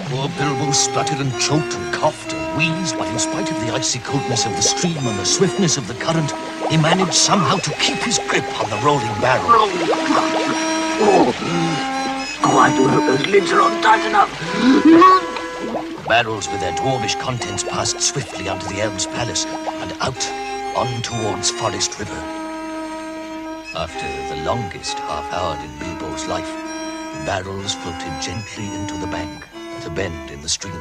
Poor Bilbo spluttered and choked and coughed and wheezed, but in spite of the icy coldness of the stream and the swiftness of the current, he managed somehow to keep his grip on the rolling barrel. I do hope those lids are on tight enough. The barrels with their dwarvish contents passed swiftly under the elves' palace and out on towards Forest River. After the longest half hour in Bilbo's life, the barrels floated gently into the bank at a bend in the stream.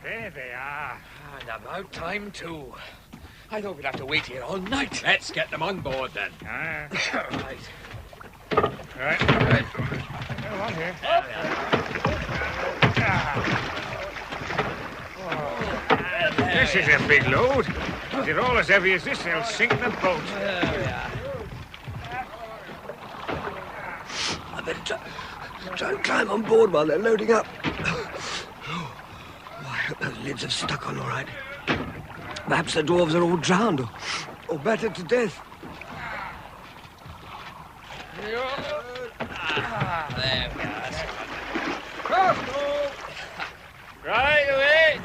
There they are. And about time, too. I thought we'd have to wait here all night. Let's get them on board, then. Right. Right. Come on here. This is a big load. If they're all as heavy as this, they'll sink the boat. I better try and climb on board while they're loading up. I hope those lids have stuck on all right. Perhaps the dwarves are all drowned or battered to death. There we are. Right away.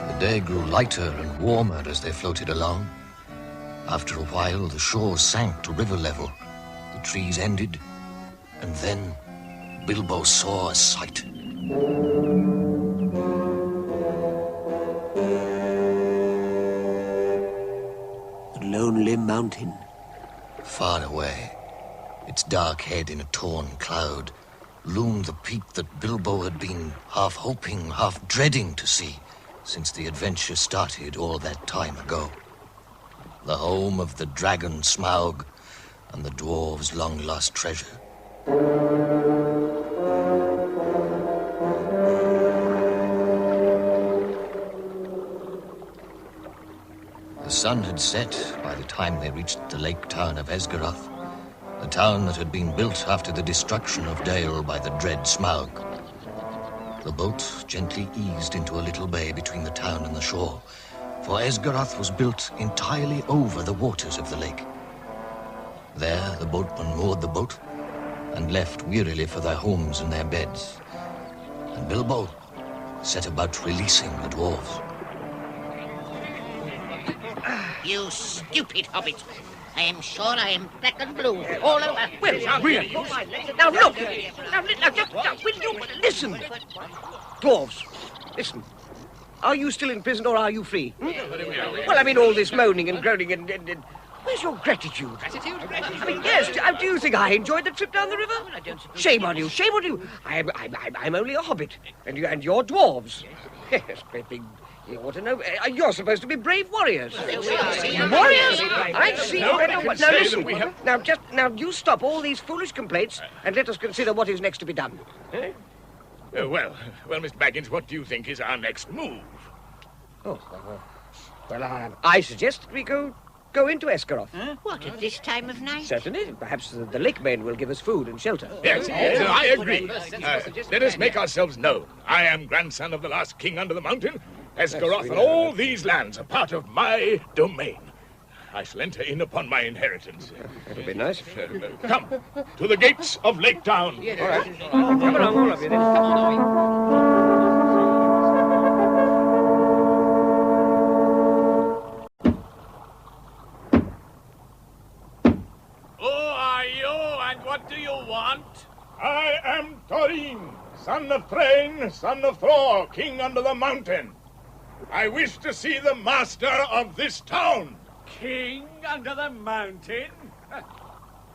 The day grew lighter and warmer as they floated along. After a while, the shore sank to river level. The trees ended, and then Bilbo saw a sight. The lonely mountain. Far away, its dark head in a torn cloud, loomed the peak that Bilbo had been half hoping, half dreading to see since the adventure started all that time ago. The home of the dragon Smaug and the dwarves' long-lost treasure. The sun had set by the time they reached the lake town of Esgaroth, a town that had been built after the destruction of Dale by the dread Smaug. The boat gently eased into a little bay between the town and the shore, for Esgaroth was built entirely over the waters of the lake. There, the boatmen moored the boat and left wearily for their homes and their beds. And Bilbo set about releasing the dwarves. You stupid hobbits. I am sure I am black and blue all over. Well, really? Now look! Now, will you listen? Dwarves, listen. Are you still in prison or are you free? Well, I mean, all this moaning and groaning and where's your gratitude? I mean, yes, do you think I enjoyed the trip down the river? Shame on you, shame on you. I'm only a hobbit, and you're dwarves. Yes, great big... You ought to know. You're supposed to be brave warriors. Warriors? I see. Now listen. Now you stop all these foolish complaints and let us consider what is next to be done. Well, Mr. Baggins, what do you think is our next move? Well, I suggest that we go into Esgaroth. What, at this time of night? Certainly. Perhaps the lake men will give us food and shelter. Yes, I agree. Let us make ourselves known. I am grandson of the last king under the mountain. Esgaroth and all these lands are part of my domain. I shall enter in upon my inheritance. That'll be nice. Come, to the gates of Lake Town. All right. Come along, all of you then. Come Who are you and what do you want? I am Thorin, son of Thrain, son of Thor, king under the mountain. I wish to see the master of this town. King under the mountain?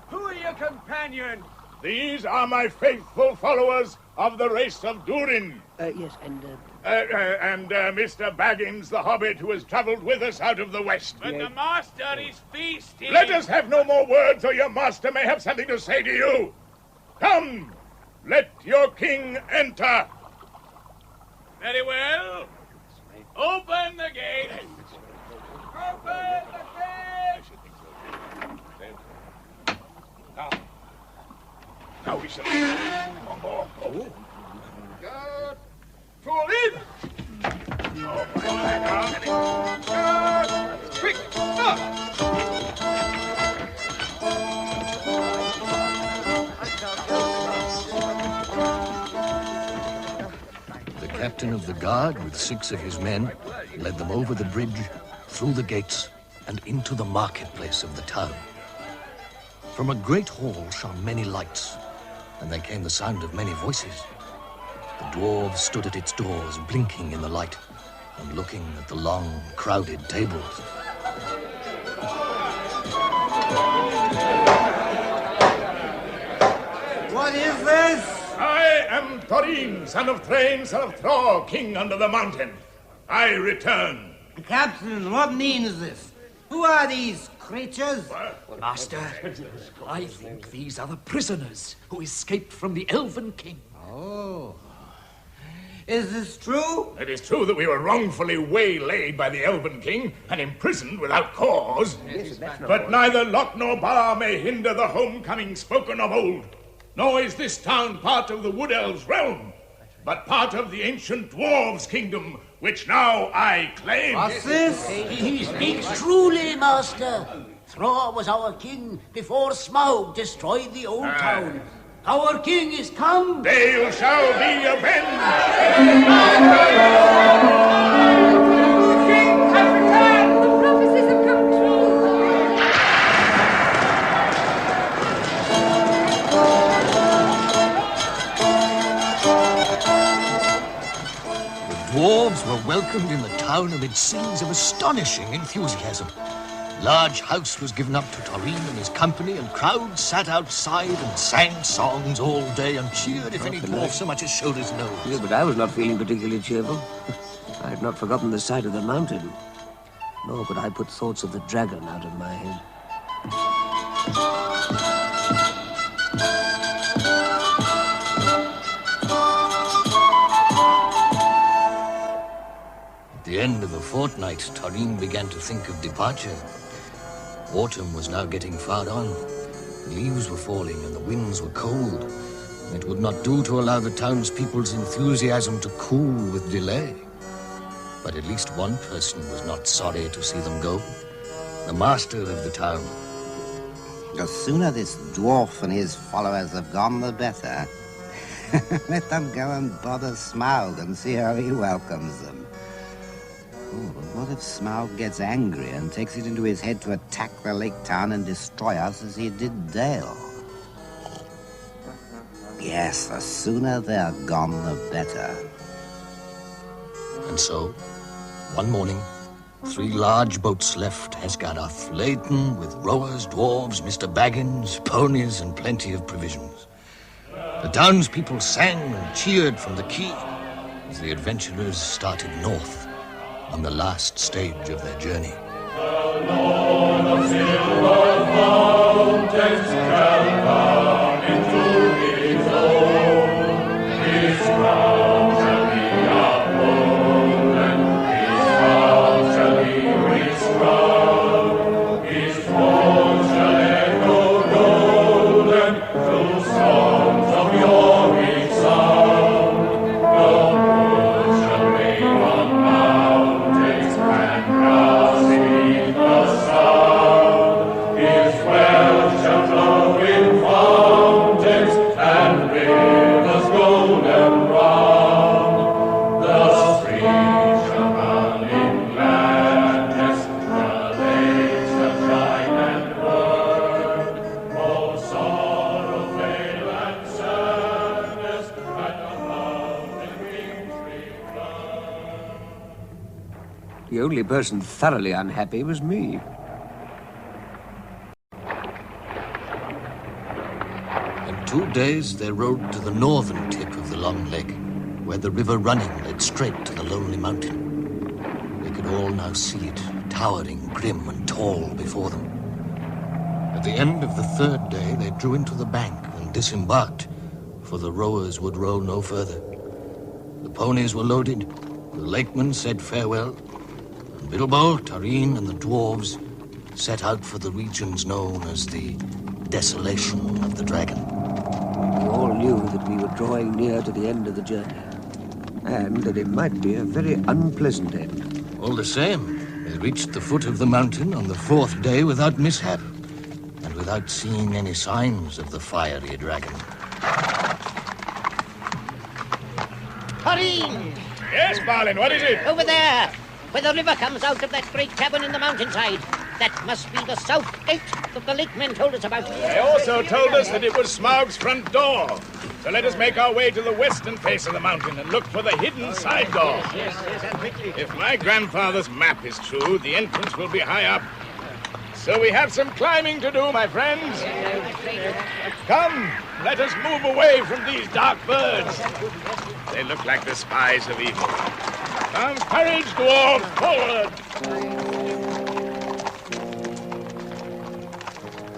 Who are your companions? These are my faithful followers of the race of Durin. Yes, and... Mr. Baggins, the Hobbit, who has traveled with us out of the west. But the master is feasting. Let us have no more words, or your master may have something to say to you. Come, let your king enter. Very well. Open the gate. Open the gate. Now we shall... Oh. Good. For in. Oh, captain of the guard, with 6 of his men, led them over the bridge, through the gates, and into the marketplace of the town. From a great hall shone many lights, and there came the sound of many voices. The dwarves stood at its doors, blinking in the light, and looking at the long, crowded tables. What is this? I am Thorin, son of Thrain, son of Thror, king under the mountain. I return. Captain, what means this? Who are these creatures? Master, I think these are the prisoners who escaped from the Elven King. Oh. Is this true? It is true that we were wrongfully waylaid by the Elven King and imprisoned without cause. But neither lot nor bar may hinder the homecoming spoken of old. Nor is this town part of the Wood Elves' realm, but part of the ancient dwarves' kingdom, which now I claim. What's this? He speaks truly, Master. Thror was our king before Smaug destroyed the old town. Our king is come. Dale shall be avenged. The king has returned. The prophecies have come true. The dwarves were welcomed in the town amid scenes of astonishing enthusiasm. Large house was given up to Thorin and his company, and crowds sat outside and sang songs all day and cheered if any dwarf so much as showed his nose. Yes, but I was not feeling particularly cheerful. I had not forgotten the sight of the mountain. Nor could I put thoughts of the dragon out of my head. At the end of a fortnight, Thorin began to think of departure. Autumn was now getting far on. The leaves were falling and the winds were cold. It would not do to allow the townspeople's enthusiasm to cool with delay. But at least one person was not sorry to see them go. The master of the town. The sooner this dwarf and his followers have gone, the better. Let them go and bother Smaug and see how he welcomes them. Oh, but what if Smaug gets angry and takes it into his head to attack the lake town and destroy us as he did Dale? Yes, the sooner they're gone, the better. And so, one morning, 3 large boats left Esgaroth, laden with rowers, dwarves, Mr. Baggins, ponies, and plenty of provisions. The townspeople sang and cheered from the quay as the adventurers started north on the last stage of their journey. The Lord of silver fountains shall come into his own. His crown shall be of gold, and his crown shall be rich crown. His throne shall echo golden through songs of Yorick sound. The wood shall reign on mountains and grass beneath the sound. His wealth shall flow in fountains and rivers golden round. The streams shall run in gladness, the lakes shall shine and burn. All sorrow fail and sadness, and the mountain wings return. The only person thoroughly unhappy was me. In 2 days, they rode to the northern tip of the long lake, where the river running led straight to the lonely mountain. They could all now see it, towering, grim and tall before them. At the end of the 3rd day, they drew into the bank and disembarked, for the rowers would row no further. The ponies were loaded, the lakemen said farewell, and Bilbo, Thorin, and the dwarves set out for the regions known as the Desolation of the Dragon. We all knew that we were drawing near to the end of the journey, and that it might be a very unpleasant end. All the same, they reached the foot of the mountain on the 4th day without mishap, and without seeing any signs of the fiery dragon. Thorin! Yes, Balin, what is it? Over there, where the river comes out of that great cavern in the mountainside. That must be the south gate that the lake men told us about. They also told us that it was Smaug's front door. So let us make our way to the western face of the mountain and look for the hidden side door. If my grandfather's map is true, the entrance will be high up. So we have some climbing to do, my friends. Come, let us move away from these dark birds. They look like the spies of evil. Come, courage, dwarf, forward!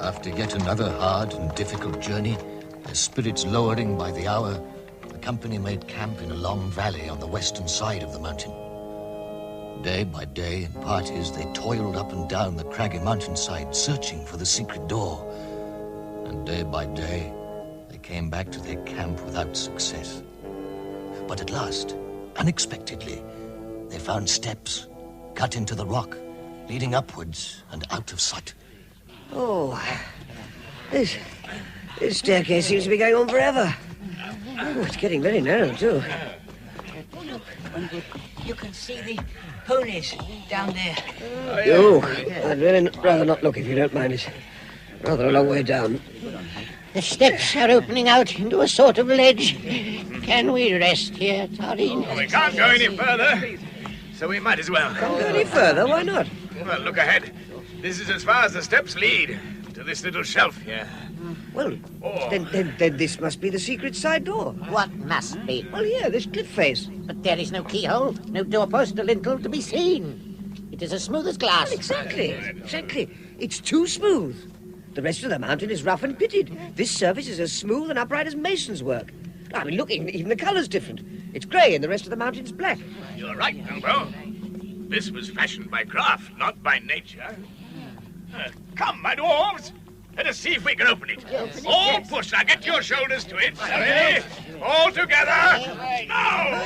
After yet another hard and difficult journey, their spirits lowering by the hour, the company made camp in a long valley on the western side of the mountain. Day by day, in parties, they toiled up and down the craggy mountainside, searching for the secret door. And day by day, they came back to their camp without success. But at last, unexpectedly, they found steps cut into the rock, leading upwards and out of sight. Oh, this staircase seems to be going on forever. Oh, it's getting very narrow, too. You can see the ponies down there. Oh, I'd really rather not look if you don't mind. It's rather a long way down. The steps are opening out into a sort of ledge. Can we rest here, Tarin? Oh, we can't go any further, so we might as well. Can't go any further, why not? Well, look ahead. This is as far as the steps lead, to this little shelf here. Well, then this must be the secret side door. What must be? Well, yeah, this cliff face. But there is no keyhole, no doorpost or lintel to be seen. It is as smooth as glass. Well, exactly. It's too smooth. The rest of the mountain is rough and pitted. This surface is as smooth and upright as mason's work. I mean, look, even the colour's different. It's grey and the rest of the mountain's black. You're right, Bilbo. This was fashioned by craft, not by nature. Come, my dwarves. Let us see if we can open it. All push. Now get your shoulders to it. Ready? All together. Now.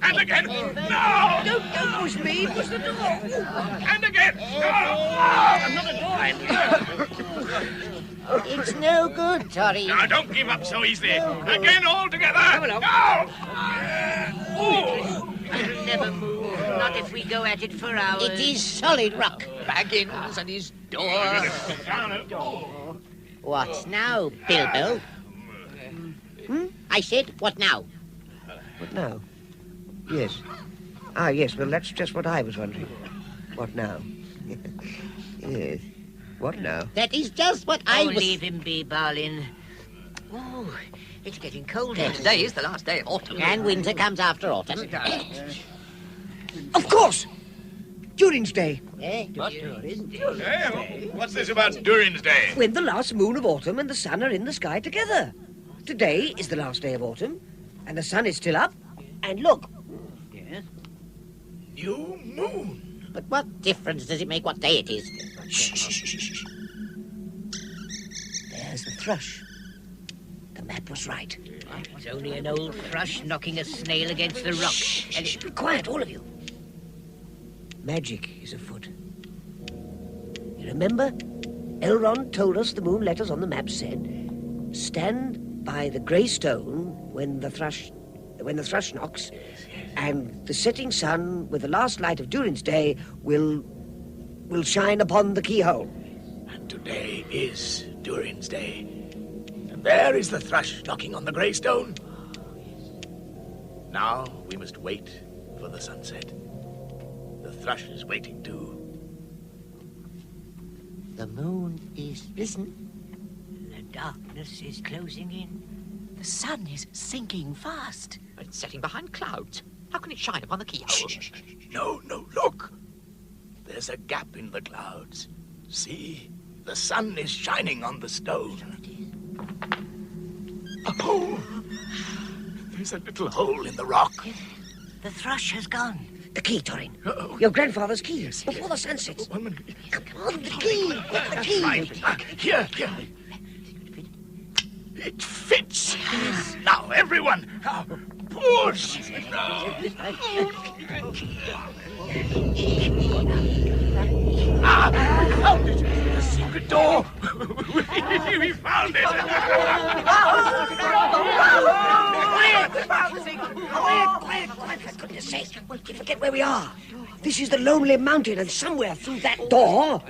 And again. No. Don't push me. Push the door. And again. No. It's no good, Tarin. Now, don't give up so easily. Again, all together. Now. It'll never move. Not if we go at it for hours. It is solid rock. Baggins and his door. What now, Bilbo? I said, what now? What now? Yes. Ah, yes, well, that's just what I was wondering. What now? Yes. What now? That is just what I was... leave him be, Balin. Oh, it's getting colder. Today is the last day of autumn. And winter comes after autumn. Of course! Durin's Day. What's this about Durin's Day? When the last moon of autumn and the sun are in the sky together. Today is the last day of autumn, and the sun is still up. And look. Yes? New moon. But what difference does it make what day it is? Shh. There's the thrush. The map was right. It's only an old thrush knocking a snail against the rock. Shh, be quiet, all of you. Magic is afoot. You remember? Elrond told us the moon letters on the map said, stand by the grey stone when the thrush knocks, and the setting sun with the last light of Durin's Day will shine upon the keyhole. And today is Durin's Day. And there is the thrush knocking on the grey stone. Now we must wait for the sunset. The thrush is waiting too. The moon is risen. The darkness is closing in. The sun is sinking fast. It's setting behind clouds. How can it shine upon the keyhole? Shh. No, look. There's a gap in the clouds. See? The sun is shining on the stone. Oh! There's a little hole in the rock. The thrush has gone. The key, Thorin. Your grandfather's key. Before the sun sets. 1 minute. Come on, the key. Get the key. Right. Here. It fits. Now, everyone, push. Found it. The secret door. We found it. sake. Well, you forget where we are. This is the Lonely Mountain, and somewhere through that door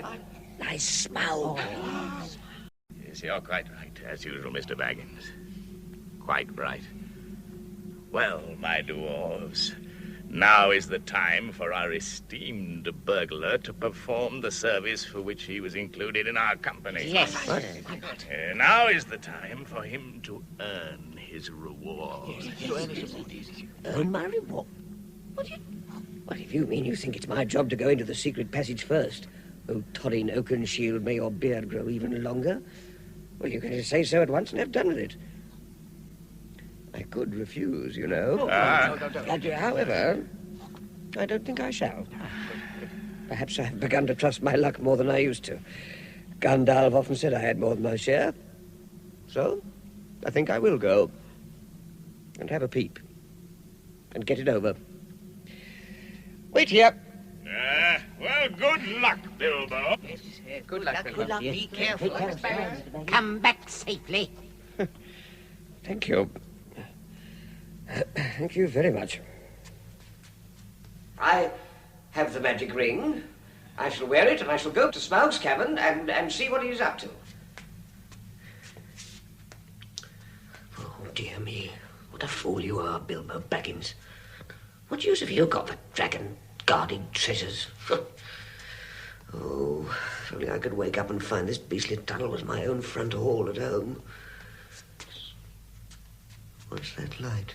lies Smaug. Yes, you're quite right, as usual, Mr. Baggins. Quite right. Well, my dwarves, now is the time for our esteemed burglar to perform the service for which he was included in our company. Yes. Now is the time for him to earn his reward. Earn my reward? Well, if you mean you think it's my job to go into the secret passage first, oh, Torin Oakenshield, may your beard grow even longer, well, you can just say so at once and have done with it. I could refuse, you know. However, I don't think I shall. Perhaps I've begun to trust my luck more than I used to. Gandalf often said I had more than my share. So, I think I will go. And have a peep. And get it over. Wait here. Well, good luck, Bilbo. Good luck, Bilbo. Good luck. Yes. Be careful. Come back safely. Thank you. Thank you very much. I have the magic ring. I shall wear it, and I shall go to Smaug's cavern and see what he is up to. Oh, dear me. What a fool you are, Bilbo Baggins. What use have you got for dragon-guarded treasures? Oh, if only I could wake up and find this beastly tunnel was my own front hall at home. What's that light?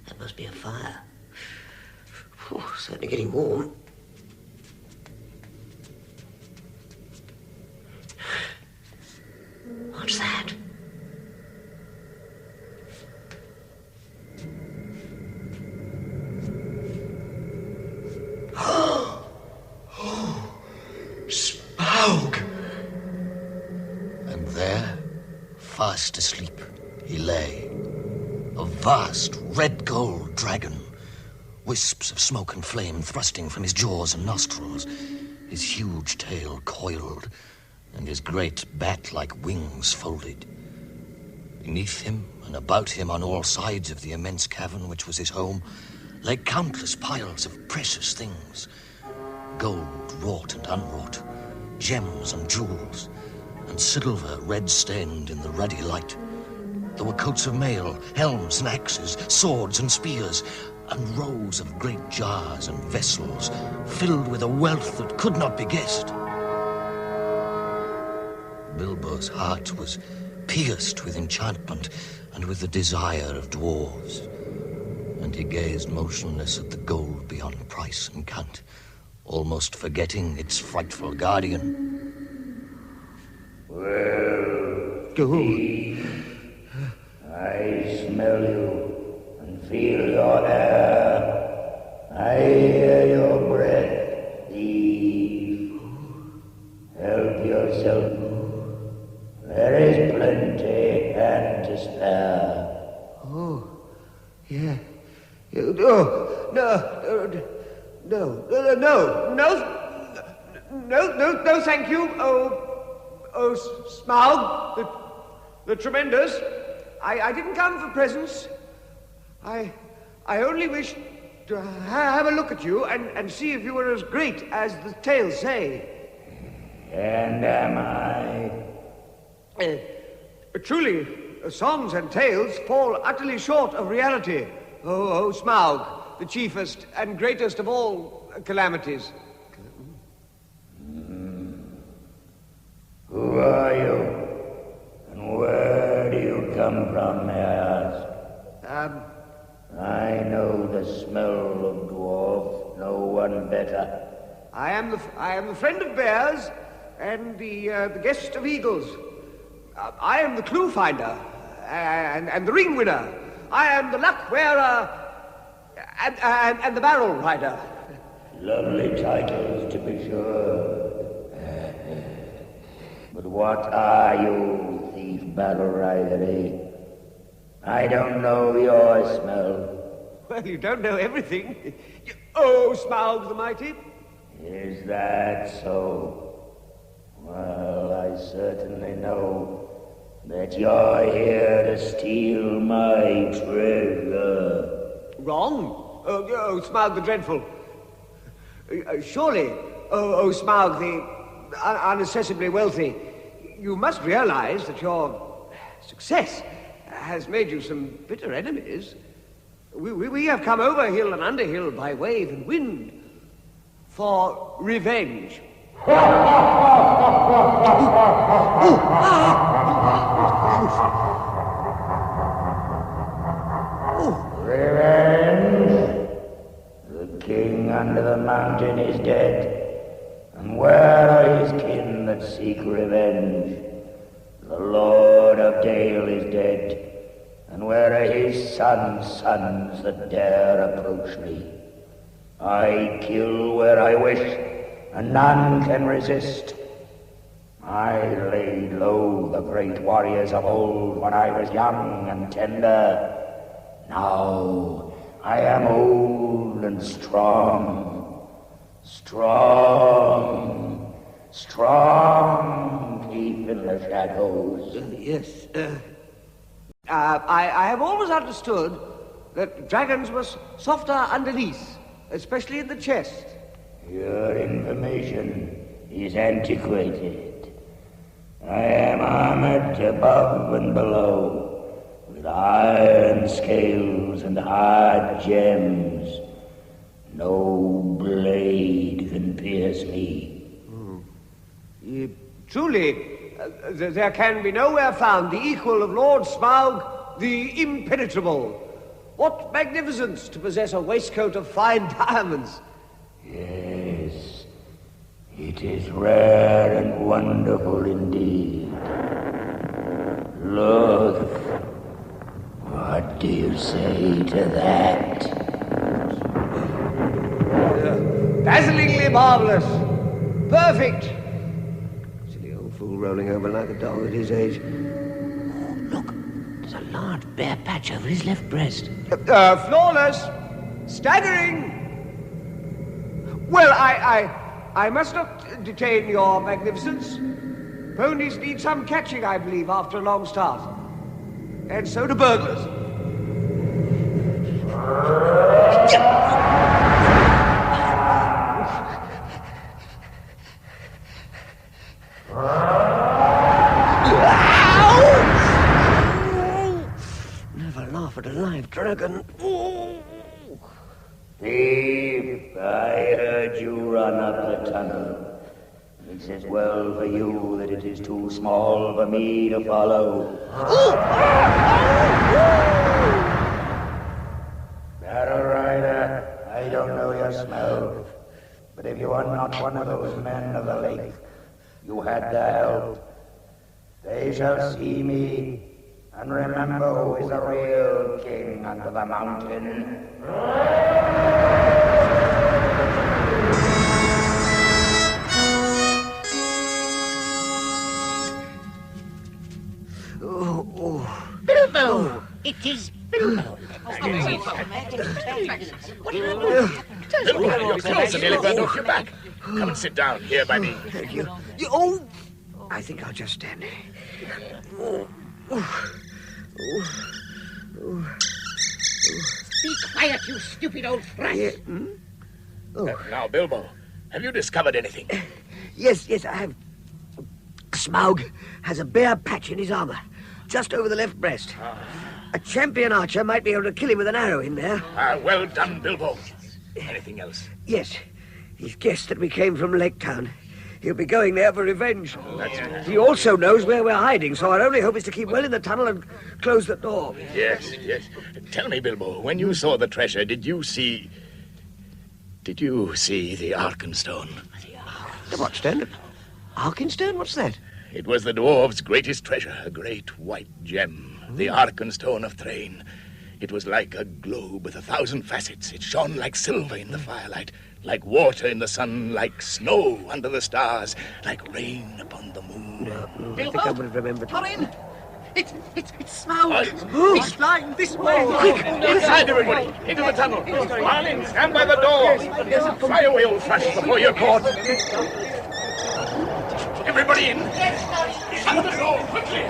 That must be a fire. Oh, certainly getting warm. What's that? Smaug! And there, fast asleep, he lay. A vast red gold dragon. Wisps of smoke and flame thrusting from his jaws and nostrils. His huge tail coiled, and his great bat-like wings folded. Beneath him and about him on all sides of the immense cavern which was his home lay countless piles of precious things. Gold wrought and unwrought, gems and jewels, and silver red-stained in the ruddy light. There were coats of mail, helms and axes, swords and spears, and rows of great jars and vessels filled with a wealth that could not be guessed. Bilbo's heart was pierced with enchantment and with the desire of dwarves, and he gazed motionless at the gold beyond price and count, almost forgetting its frightful guardian. Well, Go. I smell you and feel your air. I hear your breath, thief. Help yourself. There is plenty and to spare. Oh, yeah. Oh, no, thank you. Smaug, the tremendous. I didn't come for presents. I only wished to have a look at you and see if you were as great as the tales say. And am I? Truly, songs and tales fall utterly short of reality. Oh, Smaug, the chiefest and greatest of all calamities. Who are you? And where do you come from, may I ask? I know the smell of dwarf, no one better. I am the friend of bears and the guest of eagles. I am the clue finder and the ring winner. I am the luck wearer and the barrel rider. Lovely titles, to be sure. But what are you, thief battle rider? I don't know your smell. Well, you don't know everything. Oh, Smaug the Mighty. Is that so? Well, I certainly know that you're here to steal my treasure. Wrong. Oh, Smaug the Dreadful. Surely, Smaug the unaccessibly wealthy, you must realize that your success has made you some bitter enemies. We have come over hill and under hill by wave and wind for revenge. Revenge? The king under the mountain is dead. And where are his kin that seek revenge? The Lord of Dale is dead. And where are his sons' sons that dare approach me? I kill where I wish, and none can resist. I laid low the great warriors of old when I was young and tender. Now I am old and strong. Strong, deep in the shadows. Yes. I have always understood that dragons were softer underneath, especially in the chest. Your information is antiquated. I am armored above and below, with iron scales and hard gems. No blade can pierce me. Truly, there can be nowhere found the equal of Lord Smaug, the impenetrable. What magnificence to possess a waistcoat of fine diamonds. Yes, it is rare and wonderful indeed. Look, what do you say to that? Dazzlingly marvelous. Perfect. Silly old fool rolling over like a dog at his age. Oh, look, there's a large bare patch over his left breast. Flawless. Staggering. Well, I must not detain your magnificence. Ponies need some catching, I believe, after a long start. And so do burglars. Never laugh at a live dragon. Thief, I heard you run up the tunnel. It's as well for you that it is too small for me to follow. Battle Rider, I don't know your smell, but if you are not one of those men of the lake, you had the help. They shall see me and remember who is the real king under the mountain. Bilbo! It is Bilbo. Your clothes are nearly burned off your back. Come and sit down here by me. Thank you. I think I'll just stand. Be quiet, you stupid old frass. Yeah. Now, Bilbo, have you discovered anything? Yes, I have. Smaug has a bare patch in his armor, just over the left breast. A champion archer might be able to kill him with an arrow in there. Well done, Bilbo. Anything else? Yes. He's guessed that we came from Lake Town. He'll be going there for revenge. That's good. He also knows where we're hiding, so our only hope is to keep well in the tunnel and close the door. Yes. Tell me, Bilbo, when you saw the treasure, did you see the Arkenstone? The what stone? Arkenstone? What's that? It was the dwarves' greatest treasure, a great white gem, the Arkenstone of Thrain. It was like a globe with 1,000 facets. It shone like silver in the firelight, like water in the sun, like snow under the stars, like rain upon the moon. I think I would have remembered. Corin! It's Smaug! He's flying this way! Quick! Inside, everybody! Into the tunnel! Marlin, stand by the door! Fly away, old thrush, before you're caught! Everybody in! Shut the door, quickly!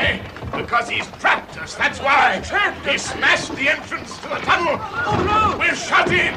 Why? Because he's trapped us, that's why. Trapped us? He smashed the entrance to the tunnel. Oh, no! We're shut in.